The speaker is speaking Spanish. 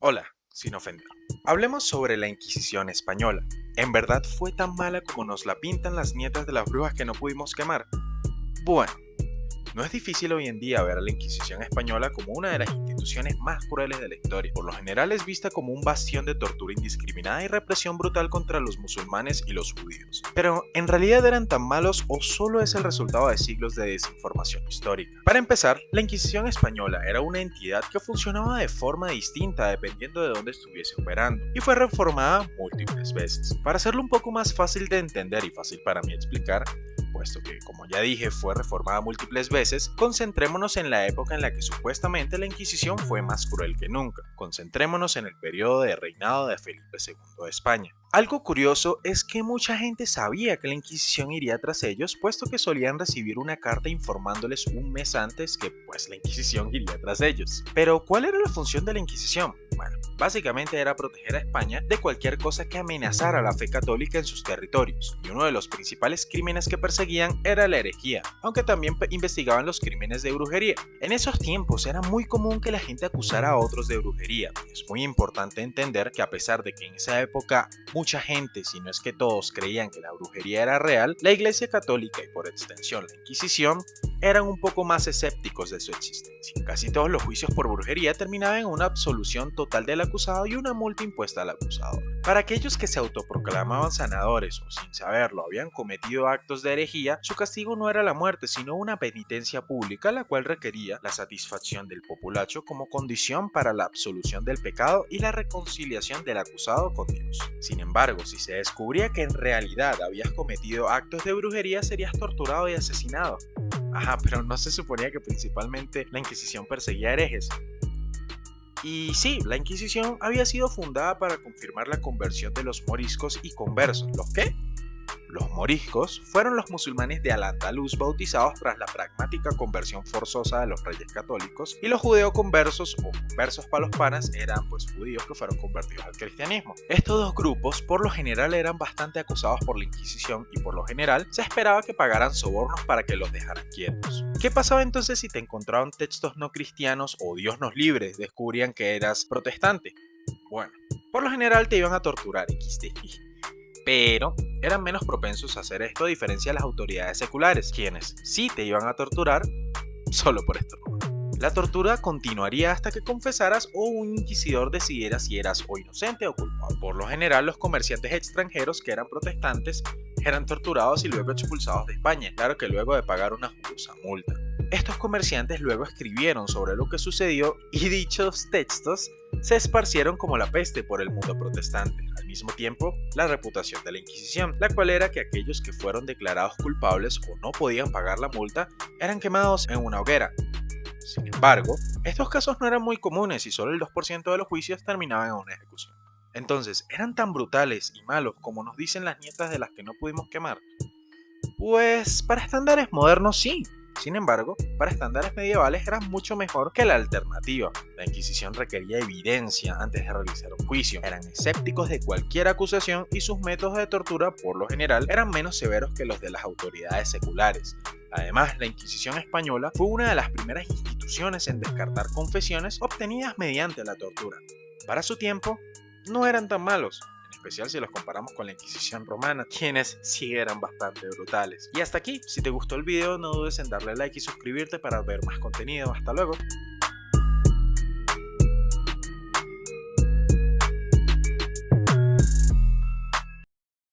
Hola, sin ofender. Hablemos sobre la Inquisición española. ¿En verdad fue tan mala como nos la pintan las nietas de las brujas que no pudimos quemar? Bueno, no es difícil hoy en día ver a la Inquisición española como una de las instituciones más crueles de la historia. Por lo general es vista como un bastión de tortura indiscriminada y represión brutal contra los musulmanes y los judíos. Pero, ¿en realidad eran tan malos o solo es el resultado de siglos de desinformación histórica? Para empezar, la Inquisición española era una entidad que funcionaba de forma distinta dependiendo de dónde estuviese operando, y fue reformada múltiples veces. Para hacerlo un poco más fácil de entender y fácil para mí explicar, puesto que, como ya dije, fue reformada múltiples veces, concentrémonos en la época en la que supuestamente la Inquisición fue más cruel que nunca. Concentrémonos en el periodo de reinado de Felipe II de España. Algo curioso es que mucha gente sabía que la Inquisición iría tras ellos, puesto que solían recibir una carta informándoles un mes antes que pues la Inquisición iría tras ellos. Pero, ¿cuál era la función de la Inquisición? Bueno, básicamente era proteger a España de cualquier cosa que amenazara la fe católica en sus territorios, y uno de los principales crímenes que perseguían era la herejía, aunque también investigaban los crímenes de brujería. En esos tiempos era muy común que la gente acusara a otros de brujería. Es muy importante entender que a pesar de que en esa época mucha gente, si no es que todos, creían que la brujería era real, la Iglesia Católica y por extensión la Inquisición eran un poco más escépticos de su existencia. Casi todos los juicios por brujería terminaban en una absolución total del acusado y una multa impuesta al acusador. Para aquellos que se autoproclamaban sanadores o sin saberlo habían cometido actos de herejía, su castigo no era la muerte, sino una penitencia pública, la cual requería la satisfacción del populacho como condición para la absolución del pecado y la reconciliación del acusado con Dios. Sin embargo, si se descubría que en realidad habías cometido actos de brujería, serías torturado y asesinado. Ajá, pero ¿no se suponía que principalmente la Inquisición perseguía herejes? Y sí, la Inquisición había sido fundada para confirmar la conversión de los moriscos y conversos. ¿Los qué? Los moriscos fueron los musulmanes de Al-Ándalus bautizados tras la pragmática conversión forzosa de los reyes católicos, y los judeoconversos o conversos para los panas eran pues judíos que fueron convertidos al cristianismo. Estos dos grupos por lo general eran bastante acosados por la Inquisición y por lo general se esperaba que pagaran sobornos para que los dejaran quietos. ¿Qué pasaba entonces si te encontraban textos no cristianos o Dios nos libre descubrían que eras protestante? Bueno, por lo general te iban a torturar XD. Pero eran menos propensos a hacer esto a diferencia de las autoridades seculares, quienes sí te iban a torturar solo por esto. La tortura continuaría hasta que confesaras o un inquisidor decidiera si eras o inocente o culpable. Por lo general, los comerciantes extranjeros que eran protestantes eran torturados y luego expulsados de España, claro que luego de pagar una jugosa multa. Estos comerciantes luego escribieron sobre lo que sucedió y dichos textos se esparcieron como la peste por el mundo protestante. Al mismo tiempo, la reputación de la Inquisición, la cual era que aquellos que fueron declarados culpables o no podían pagar la multa eran quemados en una hoguera. Sin embargo, estos casos no eran muy comunes y solo el 2% de los juicios terminaban en una ejecución. Entonces, ¿eran tan brutales y malos como nos dicen las nietas de las que no pudimos quemar? Pues para estándares modernos sí. Sin embargo, para estándares medievales era mucho mejor que la alternativa. La Inquisición requería evidencia antes de realizar un juicio, eran escépticos de cualquier acusación y sus métodos de tortura, por lo general, eran menos severos que los de las autoridades seculares. Además, la Inquisición española fue una de las primeras instituciones en descartar confesiones obtenidas mediante la tortura. Para su tiempo, no eran tan malos, en especial si los comparamos con la Inquisición romana, quienes sí eran bastante brutales. Y hasta aquí, si te gustó el video no dudes en darle like y suscribirte para ver más contenido. Hasta luego.